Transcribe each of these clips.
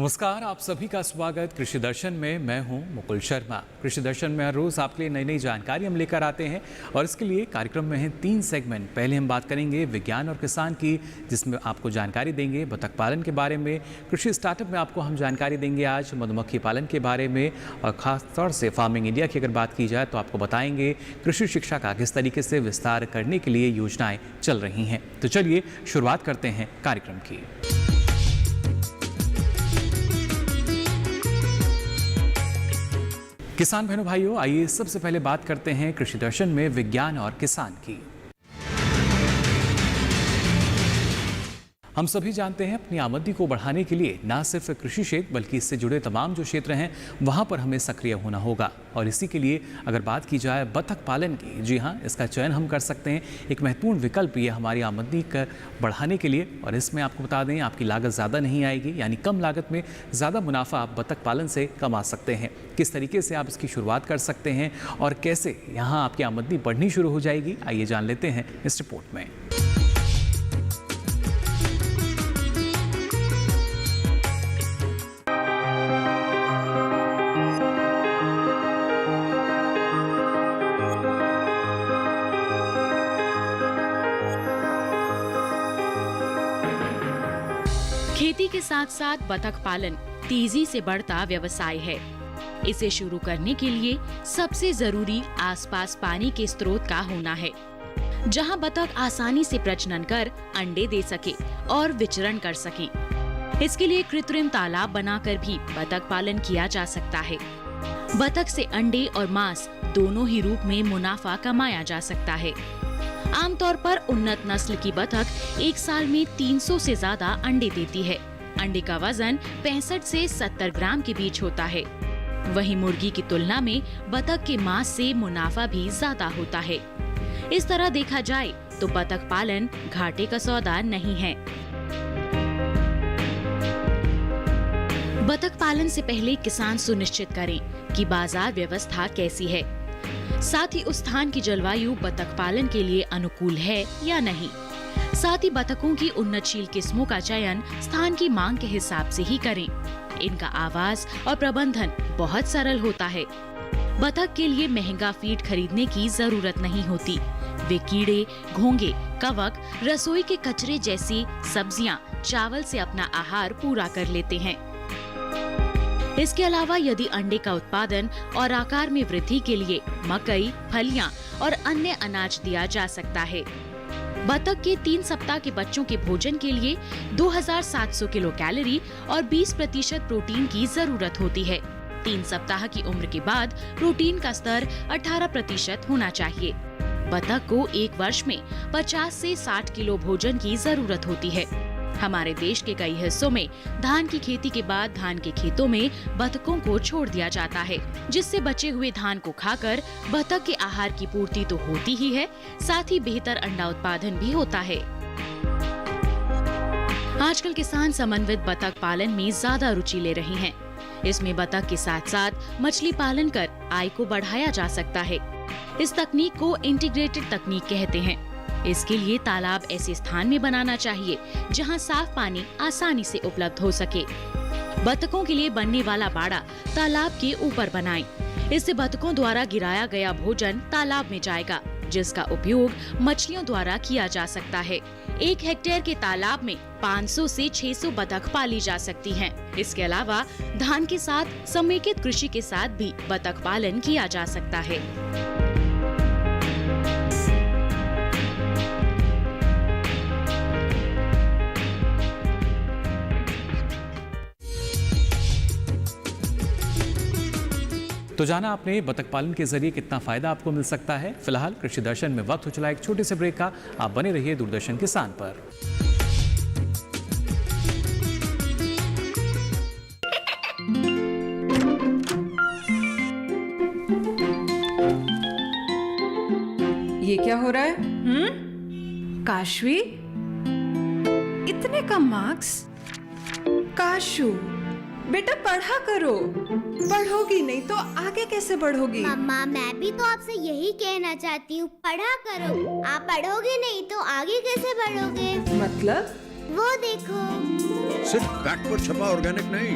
नमस्कार, आप सभी का स्वागत कृषि दर्शन में। मैं हूं मुकुल शर्मा। कृषि दर्शन में हर रोज आपके लिए नई नई जानकारी हम लेकर आते हैं और इसके लिए कार्यक्रम में हैं 3 सेगमेंट। पहले हम बात करेंगे विज्ञान और किसान की, जिसमें आपको जानकारी देंगे बतख पालन के बारे में। कृषि स्टार्टअप में आपको हम जानकारी देंगे आज मधुमक्खी पालन के बारे में, और खासतौर से फार्मिंग इंडिया की अगर बात की जाए तो आपको बताएंगे कृषि शिक्षा का किस तरीके से विस्तार करने के लिए योजनाएं चल रही हैं। तो चलिए शुरुआत करते हैं कार्यक्रम की। किसान बहनों भाइयों, आइए सबसे पहले बात करते हैं कृषि दर्शन में विज्ञान और किसान की। हम सभी जानते हैं अपनी आमदनी को बढ़ाने के लिए न सिर्फ कृषि क्षेत्र बल्कि इससे जुड़े तमाम जो क्षेत्र हैं वहां पर हमें सक्रिय होना होगा। और इसी के लिए अगर बात की जाए बतख पालन की, जी हाँ, इसका चयन हम कर सकते हैं। एक महत्वपूर्ण विकल्प ये हमारी आमदनी कर बढ़ाने के लिए, और इसमें आपको बता दें आपकी लागत ज़्यादा नहीं आएगी, यानी कम लागत में ज़्यादा मुनाफा आप बतख पालन से कमा सकते हैं। किस तरीके से आप इसकी शुरुआत कर सकते हैं और कैसे यहाँ आपकी आमदनी बढ़नी शुरू हो जाएगी, आइए जान लेते हैं इस रिपोर्ट में। खेती के साथ साथ बतख पालन तेजी से बढ़ता व्यवसाय है। इसे शुरू करने के लिए सबसे जरूरी आसपास पानी के स्रोत का होना है, जहां बतख आसानी से प्रजनन कर अंडे दे सके और विचरण कर सके। इसके लिए कृत्रिम तालाब बनाकर भी बतख पालन किया जा सकता है। बतख से अंडे और मांस दोनों ही रूप में मुनाफा कमाया जा सकता है। आमतौर पर उन्नत नस्ल की बतख एक साल में 300 से ज्यादा अंडे देती है। अंडे का वजन 65 से 70 ग्राम के बीच होता है। वहीं मुर्गी की तुलना में बतख के मांस से मुनाफा भी ज्यादा होता है। इस तरह देखा जाए तो बतख पालन घाटे का सौदा नहीं है। बतख पालन से पहले किसान सुनिश्चित करें कि बाजार व्यवस्था कैसी है, साथ ही उस स्थान की जलवायु बतख पालन के लिए अनुकूल है या नहीं। साथ ही बतखों की उन्नतशील किस्मों का चयन स्थान की मांग के हिसाब से ही करें। इनका आवास और प्रबंधन बहुत सरल होता है। बतख के लिए महंगा फीड खरीदने की जरूरत नहीं होती। वे कीड़े, घोंघे, कवक, रसोई के कचरे जैसी सब्जियां, चावल से अपना आहार पूरा कर लेते हैं। इसके अलावा यदि अंडे का उत्पादन और आकार में वृद्धि के लिए मकई, फलियां और अन्य अनाज दिया जा सकता है। बतख के 3 सप्ताह के बच्चों के भोजन के लिए 2700 किलो कैलोरी और 20% प्रोटीन की जरूरत होती है। 3 सप्ताह की उम्र के बाद प्रोटीन का स्तर 18% होना चाहिए। बतख को एक वर्ष में 50 से 60 किलो भोजन की जरूरत होती है। हमारे देश के कई हिस्सों में धान की खेती के बाद धान के खेतों में बतखों को छोड़ दिया जाता है, जिससे बचे हुए धान को खाकर बतख के आहार की पूर्ति तो होती ही है, साथ ही बेहतर अंडा उत्पादन भी होता है। आजकल किसान समन्वित बतख पालन में ज्यादा रुचि ले रहे हैं। इसमें बतख के साथ साथ मछली पालन कर आय को बढ़ाया जा सकता है। इस तकनीक को इंटीग्रेटेड तकनीक कहते हैं। इसके लिए तालाब ऐसे स्थान में बनाना चाहिए जहां साफ पानी आसानी से उपलब्ध हो सके। बतखों के लिए बनने वाला बाड़ा तालाब के ऊपर बनाएं। इससे बतखों द्वारा गिराया गया भोजन तालाब में जाएगा, जिसका उपयोग मछलियों द्वारा किया जा सकता है। 1 हेक्टेयर के तालाब में 500 से 600 बतख पाली जा सकती हैं। इसके अलावा धान के साथ समेकित कृषि के साथ भी बतख पालन किया जा सकता है। तो जाना आपने बतख पालन के जरिए कितना फायदा आपको मिल सकता है। फिलहाल कृषि दर्शन में वक्त हो चला एक छोटे से ब्रेक का। आप बने रहिए दूरदर्शन किसान पर। ये क्या हो रहा है? काशवी, इतने कम मार्क्स? काशू, बेटा पढ़ा करो। पढ़ोगी नहीं तो आगे कैसे बढ़ोगी? मम्मा, मैं भी तो आपसे यही कहना चाहती हूँ, पढ़ा करो। आप पढ़ोगे नहीं तो आगे कैसे बढ़ोगे? मतलब? वो देखो। सिर्फ बैग पर छपा ऑर्गेनिक नहीं,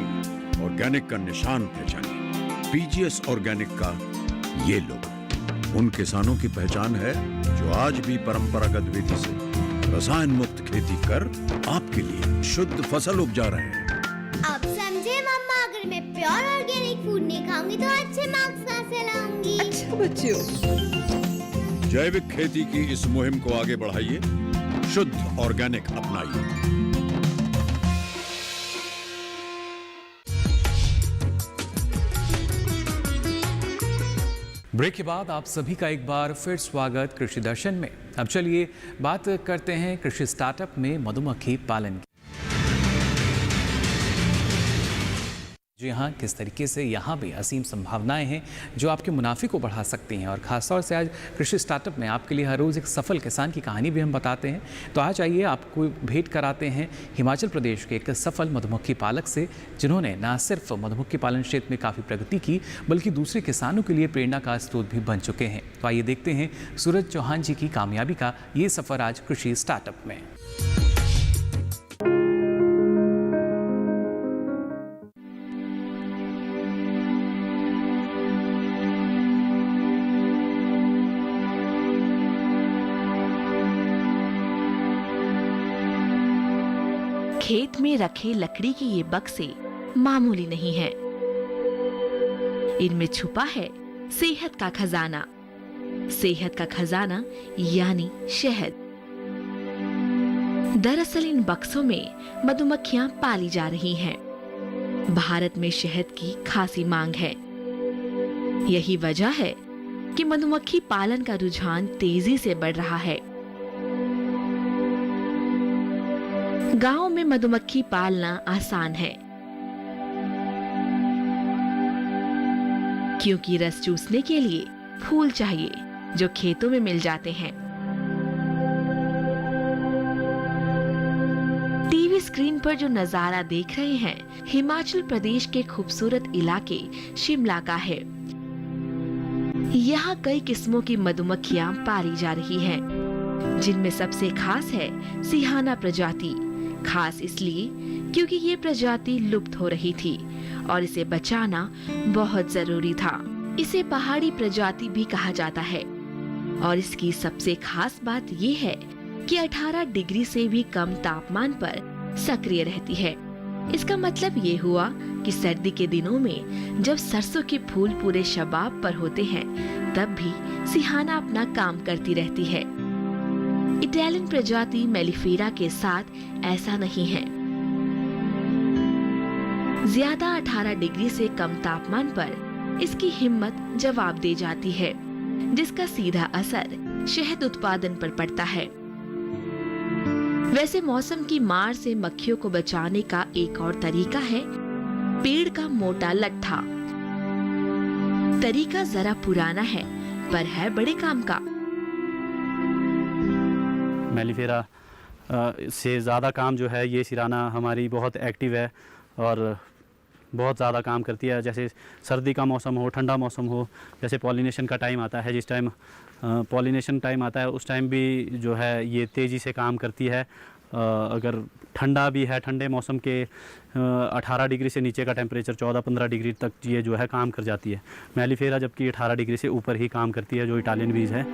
ऑर्गेनिक का निशान पहचानिए। पीजीएस ऑर्गेनिक का ये लोगो उन किसानों की पहचान है जो आज भी परंपरागत विधि से रसायन मुक्त खेती कर आपके लिए शुद्ध फसल उपजा रहे हैं। अब समझे मम्मा, अगर मैं प्योर ऑर्गेनिक फूड नहीं खाऊंगी तो अच्छे मार्क्स कहाँ से लाऊंगी? अच्छा बच्चों, जैविक खेती की इस मुहिम को आगे बढ़ाइए, शुद्ध ऑर्गेनिक अपनाइए। ब्रेक के बाद आप सभी का एक बार फिर स्वागत कृषि दर्शन में। अब चलिए बात करते हैं कृषि स्टार्टअप में मधुमक्खी पालन की। जी हाँ, किस तरीके से यहाँ भी असीम संभावनाएं हैं जो आपके मुनाफे को बढ़ा सकती हैं। और ख़ासतौर से आज कृषि स्टार्टअप में आपके लिए हर रोज़ एक सफल किसान की कहानी भी हम बताते हैं। तो आज आइए आपको भेंट कराते हैं हिमाचल प्रदेश के एक सफल मधुमक्खी पालक से, जिन्होंने न सिर्फ मधुमक्खी पालन क्षेत्र में काफ़ी प्रगति की, बल्कि दूसरे किसानों के लिए प्रेरणा का स्रोत भी बन चुके हैं। तो आइए देखते हैं सूरज चौहान जी की कामयाबी का ये सफ़र आज कृषि स्टार्टअप में। खेत में रखे लकड़ी की ये बक्से मामूली नहीं है। इनमें छुपा है सेहत का खजाना। सेहत का खजाना यानी शहद। दरअसल इन बक्सों में मधुमक्खियां पाली जा रही हैं। भारत में शहद की खासी मांग है। यही वजह है कि मधुमक्खी पालन का रुझान तेजी से बढ़ रहा है। गांव में मधुमक्खी पालना आसान है, क्योंकि रस चूसने के लिए फूल चाहिए जो खेतों में मिल जाते हैं। टीवी स्क्रीन पर जो नजारा देख रहे हैं, हिमाचल प्रदेश के खूबसूरत इलाके शिमला का है। यहाँ कई किस्मों की मधुमक्खियां पाली जा रही हैं, जिनमें सबसे खास है सिहाना प्रजाति। खास इसलिए क्योंकि ये प्रजाति लुप्त हो रही थी और इसे बचाना बहुत जरूरी था। इसे पहाड़ी प्रजाति भी कहा जाता है और इसकी सबसे खास बात ये है कि 18 डिग्री से भी कम तापमान पर सक्रिय रहती है। इसका मतलब ये हुआ कि सर्दी के दिनों में जब सरसों के फूल पूरे शबाब पर होते हैं, तब भी सिहाना अपना काम करती रहती है। इटालियन प्रजाति मेलिफेरा के साथ ऐसा नहीं है। ज्यादा 18 डिग्री से कम तापमान पर इसकी हिम्मत जवाब दे जाती है, जिसका सीधा असर शहद उत्पादन पर पड़ता है। वैसे मौसम की मार से मक्खियों को बचाने का एक और तरीका है पेड़ का मोटा लट्ठा। तरीका जरा पुराना है, पर है बड़े काम का। मेलिफेरा से ज़्यादा काम जो है ये सिराना हमारी बहुत एक्टिव है और बहुत ज़्यादा काम करती है। जैसे सर्दी का मौसम हो, ठंडा मौसम हो, जैसे पॉलिनेशन का टाइम आता है, जिस टाइम पॉलिनेशन टाइम आता है उस टाइम भी जो है ये तेज़ी से काम करती है। अगर ठंडा भी है, ठंडे मौसम के 18 डिग्री से नीचे का टेम्परेचर 14-15 डिग्री तक ये जो है काम कर जाती है। मेलिफेरा जबकि 18 डिग्री से ऊपर ही काम करती है, जो इटालियन बीज है।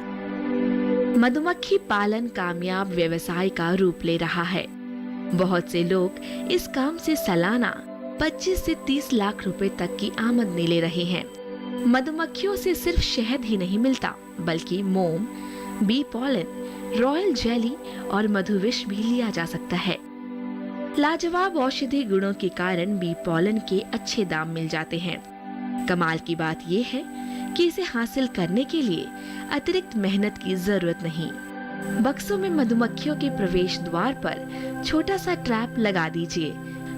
मधुमक्खी पालन कामयाब व्यवसाय का रूप ले रहा है। बहुत से लोग इस काम से सालाना 25 से 30 लाख रुपए तक की आमदनी ले रहे हैं। मधुमक्खियों से सिर्फ शहद ही नहीं मिलता, बल्कि मोम, बी पॉलन, रॉयल जेली और मधुविष भी लिया जा सकता है। लाजवाब औषधि गुणों के कारण बी पॉलन के अच्छे दाम मिल जाते हैं। कमाल की बात यह है कि इसे हासिल करने के लिए अतिरिक्त मेहनत की जरूरत नहीं। बक्सों में मधुमक्खियों के प्रवेश द्वार पर छोटा सा ट्रैप लगा दीजिए।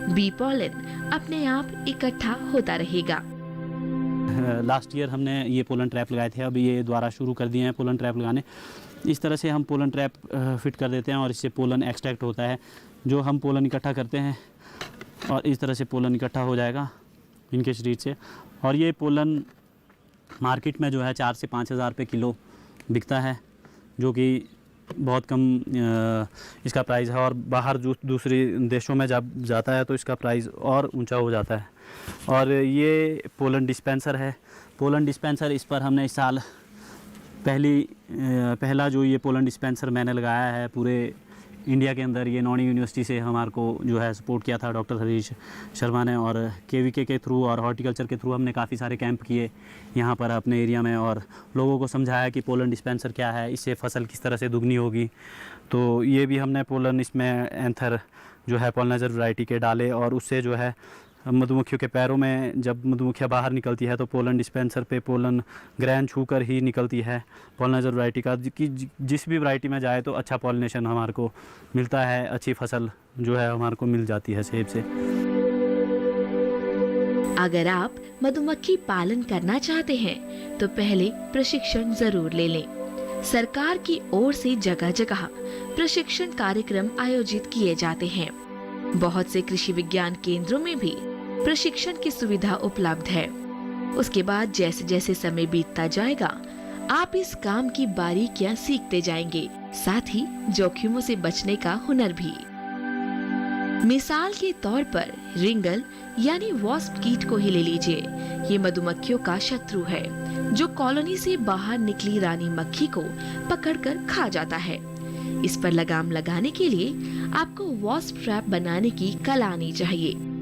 बी पॉलन अपने आप इकट्ठा होता रहेगा। लास्ट ईयर हमने ये पोलन ट्रैप लगाए थे, अभी ये दोबारा शुरू कर दिए हैं पोलन ट्रैप लगाने। इस तरह से हम पोलन ट्रैप फिट कर देते हैं और इससे पोलन एक्सट्रैक्ट होता है, जो हम पोलन इकट्ठा करते हैं और इस तरह से पोलन इकट्ठा हो जाएगा इनके शरीर से। और ये पोलन मार्केट में जो है 4 से 5 हज़ार रुपये किलो बिकता है, जो कि बहुत कम इसका प्राइस है, और बाहर जो दूसरे देशों में जब जाता है तो इसका प्राइस और ऊंचा हो जाता है। और ये पोलन डिस्पेंसर है। पोलन डिस्पेंसर, इस पर हमने इस साल पहला जो ये पोलन डिस्पेंसर मैंने लगाया है पूरे इंडिया के अंदर, ये नॉनी यूनिवर्सिटी से हमारे को जो है सपोर्ट किया था डॉक्टर हरीश शर्मा ने, और केवीके के थ्रू और हॉर्टिकल्चर के थ्रू हमने काफ़ी सारे कैंप किए यहाँ पर अपने एरिया में, और लोगों को समझाया कि पोलन डिस्पेंसर क्या है, इससे फसल किस तरह से दुगनी होगी। तो ये भी हमने पोलन इसमें एंथर जो है पॉलिनाइजर वैरायटी के डाले, और उससे जो है मधुमक्खियों के पैरों में जब मधुमक्खियाँ बाहर निकलती है तो पोलन डिस्पेंसर पे पोलन ग्रैन छूकर ही निकलती है पॉलिनाइजर वैरायटी का, कि जिस भी वैरायटी में जाए तो अच्छा पॉलिनेशन हमारे को मिलता है, अच्छी फसल जो है हमारे को मिल जाती है सेब से। अगर आप मधुमक्खी पालन करना चाहते हैं तो पहले प्रशिक्षण जरूर ले लें। सरकार की ओर से जगह जगह प्रशिक्षण कार्यक्रम आयोजित किए जाते हैं। बहुत से कृषि विज्ञान केंद्रों में भी प्रशिक्षण की सुविधा उपलब्ध है। उसके बाद जैसे जैसे समय बीतता जाएगा आप इस काम की बारीकियां सीखते जाएंगे, साथ ही जोखिमों से बचने का हुनर भी। मिसाल के तौर पर रिंगल यानी वॉस्प कीट को ही ले लीजिए। ये मधुमक्खियों का शत्रु है जो कॉलोनी से बाहर निकली रानी मक्खी को पकड़कर खा जाता है। इस पर लगाम लगाने के लिए आपको वॉस्प ट्रैप बनाने की कला आनी चाहिए।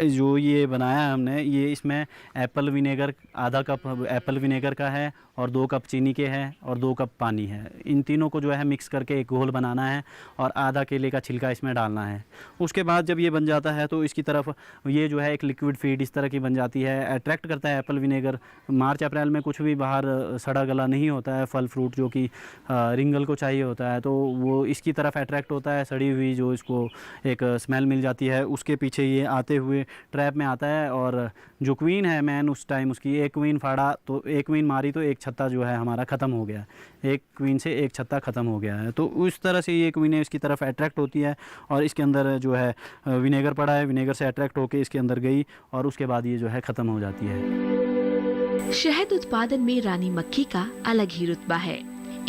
जो ये बनाया हमने, ये इसमें एप्पल विनेगर, आधा कप एप्पल विनेगर का है और 2 कप चीनी के हैं और 2 कप पानी है। इन तीनों को जो है मिक्स करके एक घोल बनाना है और आधा केले का छिलका इसमें डालना है। उसके बाद जब ये बन जाता है तो इसकी तरफ ये जो है एक लिक्विड फीड इस तरह की बन जाती है। अट्रैक्ट करता है एप्पल विनेगर। मार्च अप्रैल में कुछ भी बाहर सड़ा गला नहीं होता है, फल फ्रूट जो कि रिंगल को चाहिए होता है, तो वो इसकी तरफ अट्रैक्ट होता है। सड़ी हुई जो इसको एक स्मेल मिल जाती है, उसके पीछे ये आते हुए ट्रैप में आता है। और जो क्वीन है मैन, उस टाइम उसकी एक क्वीन फाड़ा तो एक क्वीन मारी तो एक छत्ता जो है हमारा ख़त्म हो गया। एक क्वीन से एक छत्ता ख़त्म हो गया है। तो उस तरह से ये क्वीनें इसकी तरफ अट्रैक्ट होती है और इसके अंदर जो है विनेगर पड़ा है, विनेगर से अट्रैक्ट होकर इसके अंदर गई और उसके बाद ये जो है ख़त्म हो जाती है। शहद उत्पादन में रानी मक्खी का अलग ही रुतबा है।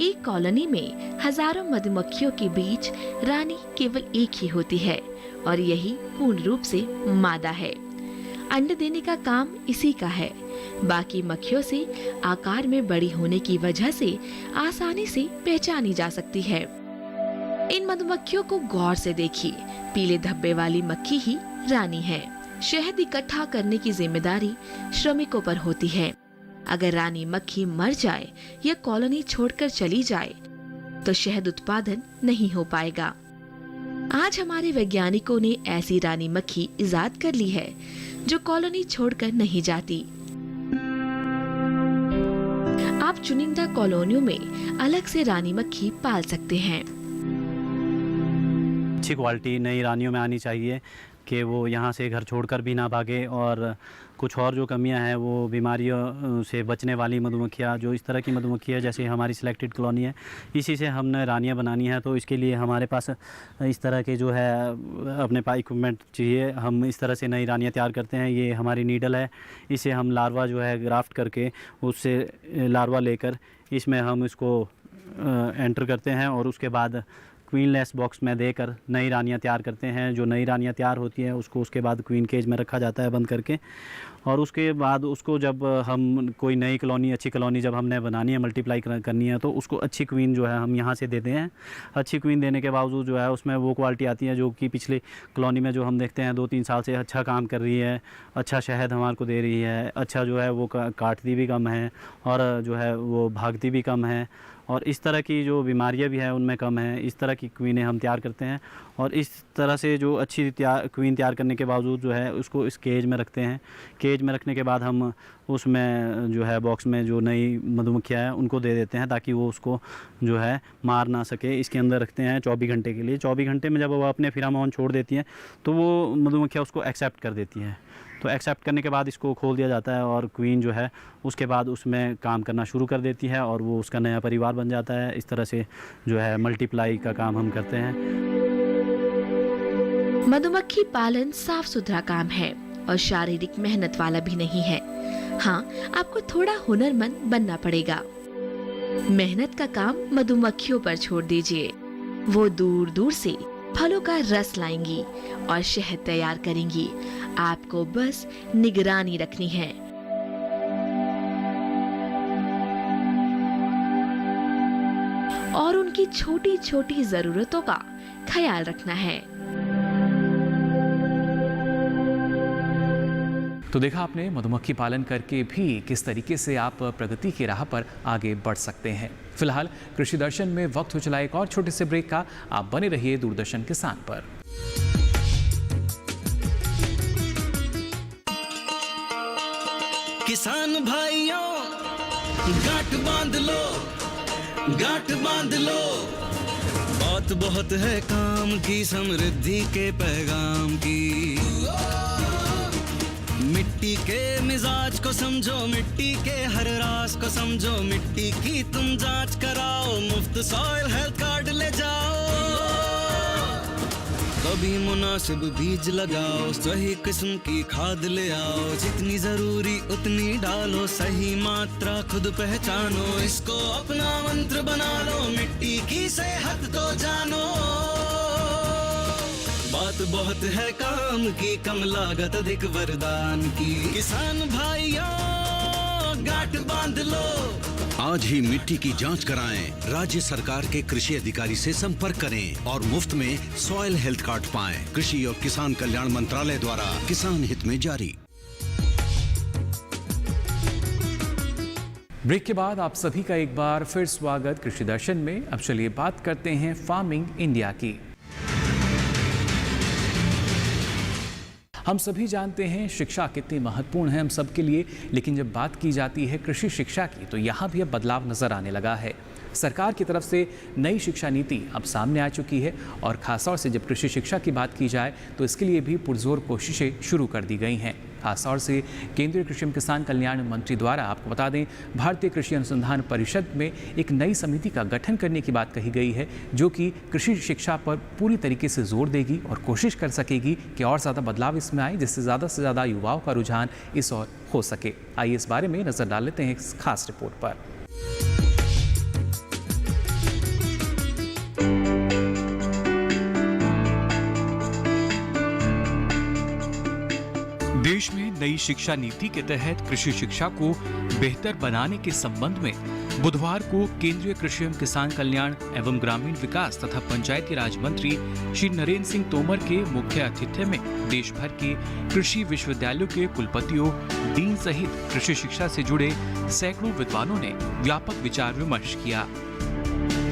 एक कॉलोनी में हजारों मधुमक्खियों के बीच रानी केवल एक ही होती है और यही पूर्ण रूप से मादा है। अंडे देने का काम इसी का है। बाकी मक्खियों से आकार में बड़ी होने की वजह से आसानी से पहचानी जा सकती है। इन मधुमक्खियों को गौर से देखिए, पीले धब्बे वाली मक्खी ही रानी है। शहद इकट्ठा करने की जिम्मेदारी श्रमिकों पर होती है। अगर रानी मक्खी मर जाए या कॉलोनी छोड़कर चली जाए तो शहद उत्पादन नहीं हो पाएगा। आज हमारे वैज्ञानिकों ने ऐसी रानी मक्खी इजाद कर ली है जो कॉलोनी छोड़कर नहीं जाती। आप चुनिंदा कॉलोनियों में अलग से रानी मक्खी पाल सकते हैं। अच्छी क्वालिटी नई रानियों में आनी चाहिए कि वो यहाँ से घर छोड़कर भी ना भागे, और कुछ और जो कमियां हैं वो बीमारियों से बचने वाली मधुमक्खियाँ, जो इस तरह की मधुमक्खियाँ जैसे हमारी सिलेक्टेड कॉलोनी है, इसी से हमने रानियाँ बनानी है। तो इसके लिए हमारे पास इस तरह के जो है अपने पास इक्विपमेंट चाहिए। हम इस तरह से नई रानियाँ तैयार करते हैं। ये हमारी नीडल है, इसे हम लार्वा जो है ग्राफ्ट करके उससे लार्वा लेकर इसमें हम इसको एंटर करते हैं और उसके बाद क्वीनलेस बॉक्स में देकर नई रानियाँ तैयार करते हैं। जो नई रानियाँ तैयार होती हैं उसको उसके बाद क्वीन केज में रखा जाता है बंद करके, और उसके बाद उसको जब हम कोई नई कॉलोनी, अच्छी कॉलोनी जब हमने बनानी है, मल्टीप्लाई करनी है, तो उसको अच्छी क्वीन जो है हम यहाँ से देते हैं। अच्छी क्वीन देने के बावजूद जो है उसमें वो क्वालिटी आती है जो कि पिछले कॉलोनी में जो हम देखते हैं 2-3 साल से अच्छा काम कर रही है, अच्छा शहद हमारे को दे रही है, अच्छा जो है वो काटती भी कम है और जो है वो भागती भी कम है, और इस तरह की जो बीमारियां भी हैं उनमें कम है। इस तरह की क्वीनें हम तैयार करते हैं और इस तरह से जो अच्छी क्वीन तैयार करने के बावजूद जो है उसको इस केज में रखते हैं। केज में रखने के बाद हम उसमें जो है बॉक्स में जो नई मधुमक्खियाँ हैं उनको दे देते हैं ताकि वो उसको जो है मार ना सके। इसके अंदर रखते हैं 24 घंटे के लिए। 24 घंटे में जब वो अपने फिरामोन छोड़ देती हैं तो वो मधुमक्खियाँ उसको एक्सेप्ट कर देती हैं। तो एक्सेप्ट करने के बाद इसको खोल दिया जाता है और क्वीन जो है उसके बाद उसमें काम करना शुरू कर देती है और वो उसका नया परिवार बन जाता है। इस तरह से जो है मल्टीप्लाई का काम हम करते हैं। मधुमक्खी पालन साफ सुथरा काम है और शारीरिक मेहनत वाला भी नहीं है। हाँ, आपको थोड़ा हुनरमंद बनना पड़ेगा। मेहनत का काम मधुमक्खियों पर छोड़ दीजिए। वो दूर दूर से फलों का रस लाएंगी और शहद तैयार करेंगी। आपको बस निगरानी रखनी है। और उनकी छोटी छोटी जरूरतों का ख्याल रखना है। तो देखा आपने मधुमक्खी पालन करके भी किस तरीके से आप प्रगति की राह पर आगे बढ़ सकते हैं। फिलहाल कृषि दर्शन में वक्त हो चला एक और छोटे से ब्रेक का। आप बने रहिए दूरदर्शन किसान पर। किसान भाइयों गांठ बांध लो, गांठ बांध लो। बात बहुत है काम की, समृद्धि के पैगाम की। मिट्टी के मिजाज को समझो, मिट्टी के हर राज को समझो। मिट्टी की तुम जांच कराओ, मुफ्त सॉइल हेल्थ कार्ड ले जाओ। कभी मुनासिब बीज लगाओ, सही किस्म की खाद ले आओ। जितनी जरूरी उतनी डालो, सही मात्रा खुद पहचानो। इसको अपना मंत्र बना लो, मिट्टी की सेहत को जानो। बात बहुत है काम की, कम लागत अधिक वरदान की। किसान भाइयों गांठ बांध लो। आज ही मिट्टी की जांच कराएं, राज्य सरकार के कृषि अधिकारी से संपर्क करें और मुफ्त में सॉइल हेल्थ कार्ड पाएं। कृषि और किसान कल्याण मंत्रालय द्वारा किसान हित में जारी। ब्रेक के बाद आप सभी का एक बार फिर स्वागत कृषि दर्शन में। अब चलिए बात करते हैं फार्मिंग इंडिया की। हम सभी जानते हैं शिक्षा कितनी महत्वपूर्ण है हम सबके लिए, लेकिन जब बात की जाती है कृषि शिक्षा की तो यहाँ भी अब बदलाव नज़र आने लगा है। सरकार की तरफ से नई शिक्षा नीति अब सामने आ चुकी है और खासतौर से जब कृषि शिक्षा की बात की जाए तो इसके लिए भी पुरजोर कोशिशें शुरू कर दी गई हैं। खासतौर से केंद्रीय कृषि एवं किसान कल्याण मंत्री द्वारा आपको बता दें भारतीय कृषि अनुसंधान परिषद में एक नई समिति का गठन करने की बात कही गई है, जो कि कृषि शिक्षा पर पूरी तरीके से जोर देगी और कोशिश कर सकेगी कि और ज़्यादा बदलाव इसमें आए, जिससे ज़्यादा से ज़्यादा युवाओं का रुझान इस ओर हो सके। आइए इस बारे में नज़र डाल लेते हैं इस खास रिपोर्ट पर। देश में नई शिक्षा नीति के तहत कृषि शिक्षा को बेहतर बनाने के संबंध में बुधवार को केंद्रीय कृषि एवं किसान कल्याण एवं ग्रामीण विकास तथा पंचायती राज मंत्री श्री नरेंद्र सिंह तोमर के मुख्य आतिथ्य में देश भर के कृषि विश्वविद्यालयों के कुलपतियों, डीन सहित कृषि शिक्षा से जुड़े सैकड़ों विद्वानों ने व्यापक विचार विमर्श किया।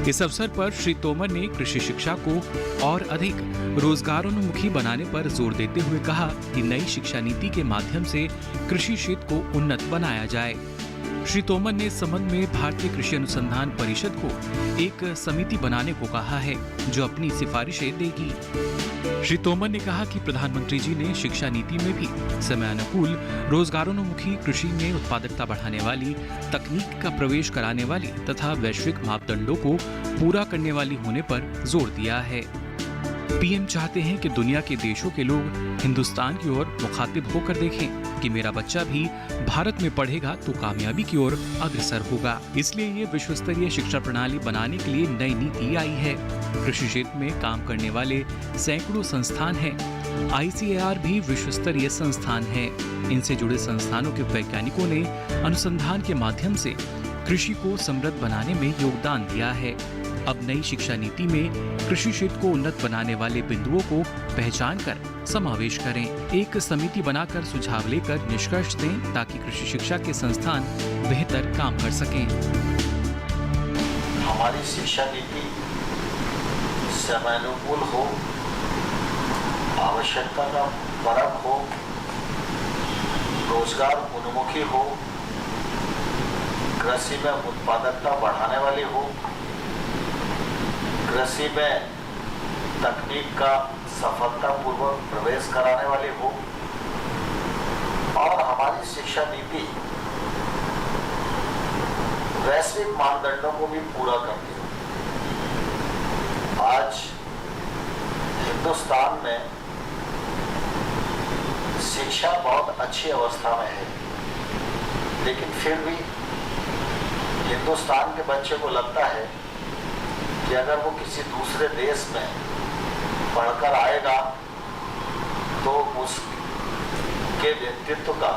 इस अवसर पर श्री तोमर ने कृषि शिक्षा को और अधिक रोजगारोन्मुखी बनाने पर जोर देते हुए कहा कि नई शिक्षा नीति के माध्यम से कृषि क्षेत्र को उन्नत बनाया जाए। श्री तोमर ने इस संबंध में भारतीय कृषि अनुसंधान परिषद को एक समिति बनाने को कहा है जो अपनी सिफारिशें देगी। श्री तोमर ने कहा कि प्रधानमंत्री जी ने शिक्षा नीति में भी समयानुकूल रोजगारोन्मुखी कृषि में उत्पादकता बढ़ाने वाली तकनीक का प्रवेश कराने वाली तथा वैश्विक मापदंडों को पूरा करने वाली होने पर जोर दिया है। पीएम चाहते हैं कि दुनिया के देशों के लोग हिंदुस्तान की ओर मुखातिब होकर देखें कि मेरा बच्चा भी भारत में पढ़ेगा तो कामयाबी की ओर अग्रसर होगा। इसलिए ये विश्व स्तरीय शिक्षा प्रणाली बनाने के लिए नई नीति आई है। कृषि क्षेत्र में काम करने वाले सैकड़ों संस्थान हैं। ICAR भी विश्व स्तरीय संस्थान है। इनसे जुड़े संस्थानों के वैज्ञानिकों ने अनुसंधान के माध्यम से कृषि को समृद्ध बनाने में योगदान दिया है। अब नई शिक्षा नीति में कृषि क्षेत्र को उन्नत बनाने वाले बिंदुओं को पहचान कर समावेश करें, एक समिति बनाकर सुझाव लेकर निष्कर्ष दें ताकि कृषि शिक्षा के संस्थान बेहतर काम कर सकें। हमारी शिक्षा नीति समयानुकूल हो, आवश्यकता का परक हो, रोजगार उन्मुखी हो, कृषि में उत्पादकता बढ़ाने वाली हो, कृषि में तकनीक का सफलतापूर्वक प्रवेश कराने वाली हो और हमारी शिक्षा नीति वैश्विक मानदंडों को भी पूरा करती हो। आज हिंदुस्तान में शिक्षा बहुत अच्छी अवस्था में है, लेकिन फिर भी हिंदुस्तान के बच्चे को लगता है कि अगर वो किसी दूसरे देश में पढ़कर आएगा तो उसके व्यक्तित्व का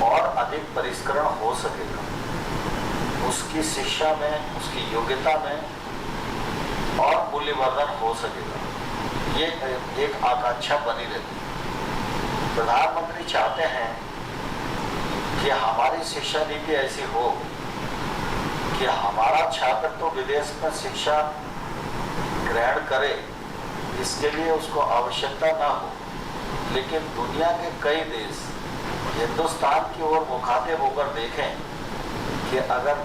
और अधिक परिष्करण हो सकेगा, उसकी शिक्षा में, उसकी योग्यता में और मूल्यवर्धन हो सकेगा। ये एक आकांक्षा बनी रहती है। प्रधानमंत्री चाहते हैं कि हमारी शिक्षा नीति ऐसी हो कि हमारा छात्र तो विदेश में शिक्षा ग्रहण करे, इसके लिए उसको आवश्यकता ना हो, लेकिन दुनिया के कई देश हिंदुस्तान की ओर मुखातिब होकर देखें कि अगर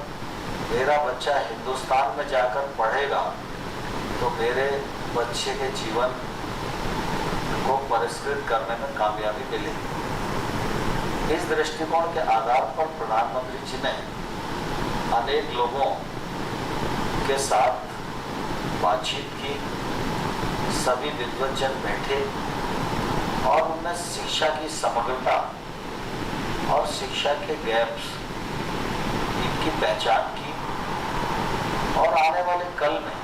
मेरा बच्चा हिंदुस्तान में जाकर पढ़ेगा तो मेरे बच्चे के जीवन को परिष्कृत करने में कामयाबी मिलेगी। इस दृष्टिकोण के आधार पर प्रधानमंत्री जी ने अनेक लोगों के साथ बातचीत की, सभी विद्वज्जन बैठे और उनमें शिक्षा की समग्रता और शिक्षा के गैप्स इनकी पहचान की और आने वाले कल में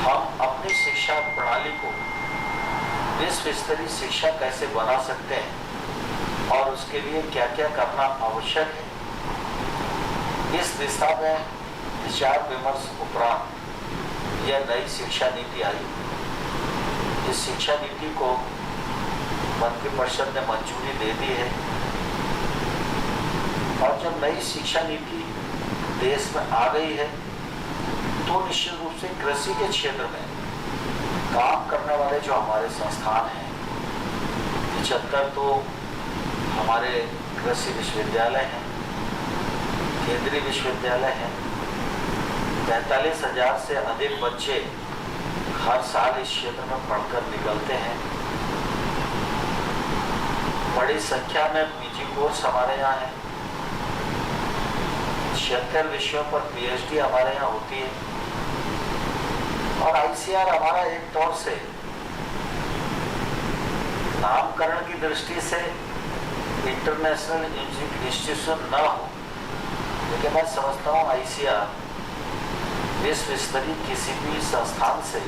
हम अपनी शिक्षा प्रणाली को विश्व स्तरीय शिक्षा कैसे बना सकते हैं और उसके लिए क्या क्या करना आवश्यक है, इस दिशा में विचार विमर्श उपरांत यह नई शिक्षा नीति आई। इस शिक्षा नीति को मंत्रिपरिषद ने मंजूरी दे दी है और जब नई शिक्षा नीति देश में आ गई है तो निश्चित रूप से कृषि के क्षेत्र में काम करने वाले जो हमारे संस्थान हैं, 75 तो हमारे कृषि विश्वविद्यालय हैं, केंद्रीय विश्वविद्यालय हैं, 45,000 से अधिक बच्चे हर साल इस क्षेत्र में पढ़कर निकलते हैं। बड़ी संख्या में पीजी कोर्स हमारे यहाँ है, 76 विषयों पर पीएचडी हमारे यहाँ होती है और आईसीआर हमारा एक तौर से नामकरण की दृष्टि से इंटरनेशनल इंस्टीट्यूशन न हो, लेकिन मैं समझता हूँ आईसीआर विश्व स्तरीय किसी भी संस्थान से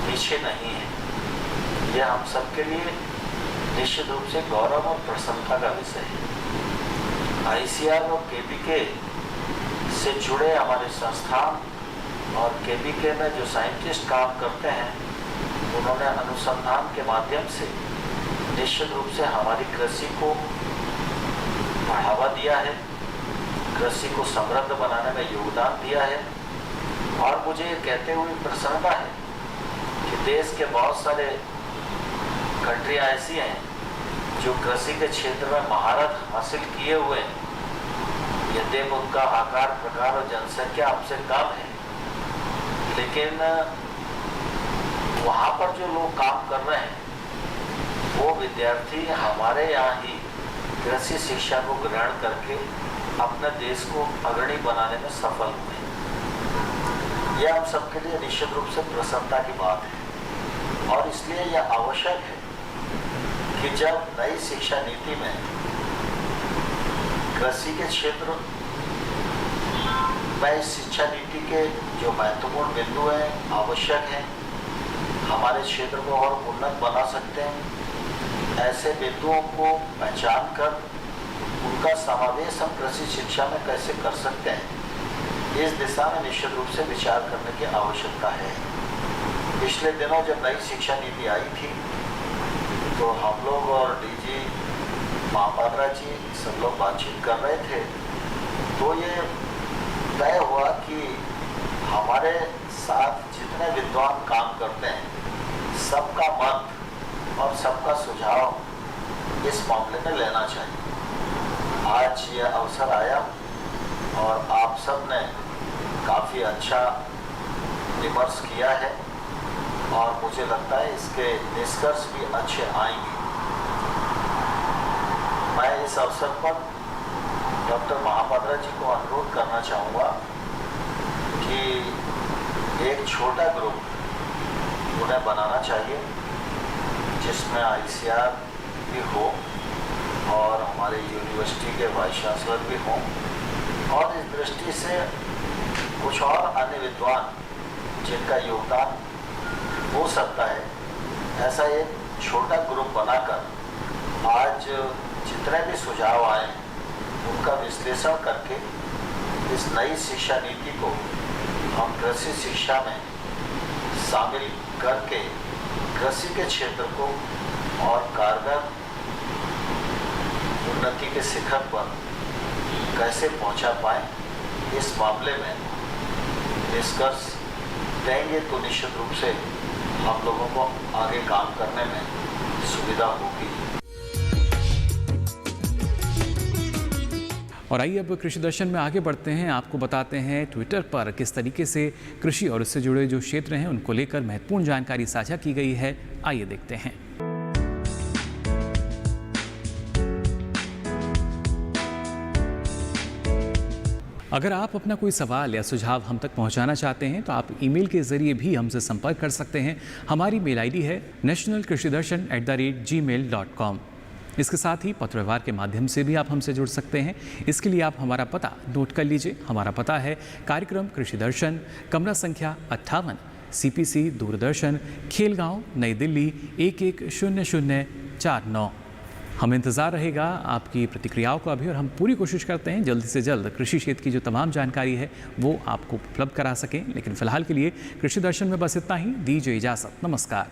पीछे नहीं है। यह हम सबके लिए निश्चित रूप से गौरव और प्रसन्नता का विषय है। आईसीआर और केबीके से जुड़े हमारे संस्थान और केबीके में जो साइंटिस्ट काम करते हैं, उन्होंने अनुसंधान के माध्यम से निश्चित रूप से हमारी कृषि को बढ़ावा दिया है, कृषि को समृद्ध बनाने में योगदान दिया है और मुझे ये कहते हुए प्रसन्नता है कि देश के बहुत सारे कंट्रियाँ ऐसी हैं जो कृषि के क्षेत्र में महारत हासिल किए हुए हैं, यद्यपि उनका आकार प्रकार और जनसंख्या हमसे कम है, लेकिन वहाँ पर जो लोग काम कर रहे हैं वो विद्यार्थी हमारे यहाँ ही कृषि शिक्षा को ग्रहण करके अपने देश को अग्रणी बनाने में सफल हुए। यह हम सबके लिए निश्चित रूप से प्रसन्नता की बात है और इसलिए यह आवश्यक है कि जब नई शिक्षा नीति में कृषि के क्षेत्र में इस शिक्षा नीति के जो महत्वपूर्ण बिंदु हैं, आवश्यक हैं, हमारे क्षेत्र को और उन्नत बना सकते हैं, ऐसे बिंदुओं को पहचान कर उनका समावेश हम कृषि शिक्षा में कैसे कर सकते हैं, इस दिशा में निश्चित रूप से विचार करने की आवश्यकता है। पिछले दिनों जब नई शिक्षा नीति आई थी तो हम लोग और डीजी महापात्रा जी सब लोग बातचीत कर रहे थे, तो ये तय हुआ कि हमारे साथ जितने विद्वान काम करते हैं, सबका मत और सबका सुझाव इस मामले में लेना चाहिए। आज यह अवसर आया और आप सब ने काफ़ी अच्छा विमर्श किया है और मुझे लगता है इसके निष्कर्ष भी अच्छे आएंगे। मैं इस अवसर पर डॉक्टर महापात्रा जी को अनुरोध करना चाहूँगा कि एक छोटा ग्रुप उन्हें बनाना चाहिए जिसमें आईसीआर भी हो और हमारे यूनिवर्सिटी के वाइस चांसलर भी हों और इस दृष्टि से कुछ और अन्य विद्वान जिनका योगदान हो सकता है, ऐसा एक छोटा ग्रुप बनाकर आज जितने भी सुझाव आए उनका विश्लेषण करके इस नई शिक्षा नीति को हम कृषि शिक्षा में शामिल करके कृषि के क्षेत्र को और कारगर उन्नति के शिखर पर कैसे पहुंचा पाए, इस मामले में निष्कर्ष देंगे तो निश्चित रूप से हम लोगों को आगे काम करने में सुविधा होगी। और आइए अब कृषि दर्शन में आगे बढ़ते हैं। आपको बताते हैं ट्विटर पर किस तरीके से कृषि और उससे जुड़े जो क्षेत्र हैं उनको लेकर महत्वपूर्ण जानकारी साझा की गई है। आइए देखते हैं। अगर आप अपना कोई सवाल या सुझाव हम तक पहुंचाना चाहते हैं तो आप ईमेल के जरिए भी हमसे संपर्क कर सकते हैं। हमारी मेल आईडी है nationalkrishidarshan@gmail.com। इसके साथ ही पत्र व्यवहार के माध्यम से भी आप हमसे जुड़ सकते हैं। इसके लिए आप हमारा पता नोट कर लीजिए। हमारा पता है कार्यक्रम कृषि दर्शन, कमरा संख्या 58, CPC दूरदर्शन, खेलगांव, नई दिल्ली 110049। हम इंतज़ार रहेगा आपकी प्रतिक्रियाओं का भी, और हम पूरी कोशिश करते हैं जल्द से जल्द कृषि क्षेत्र की जो तमाम जानकारी है वो आपको उपलब्ध करा सकें। लेकिन फिलहाल के लिए कृषि दर्शन में बस इतना ही। दीजिए इजाज़त। नमस्कार।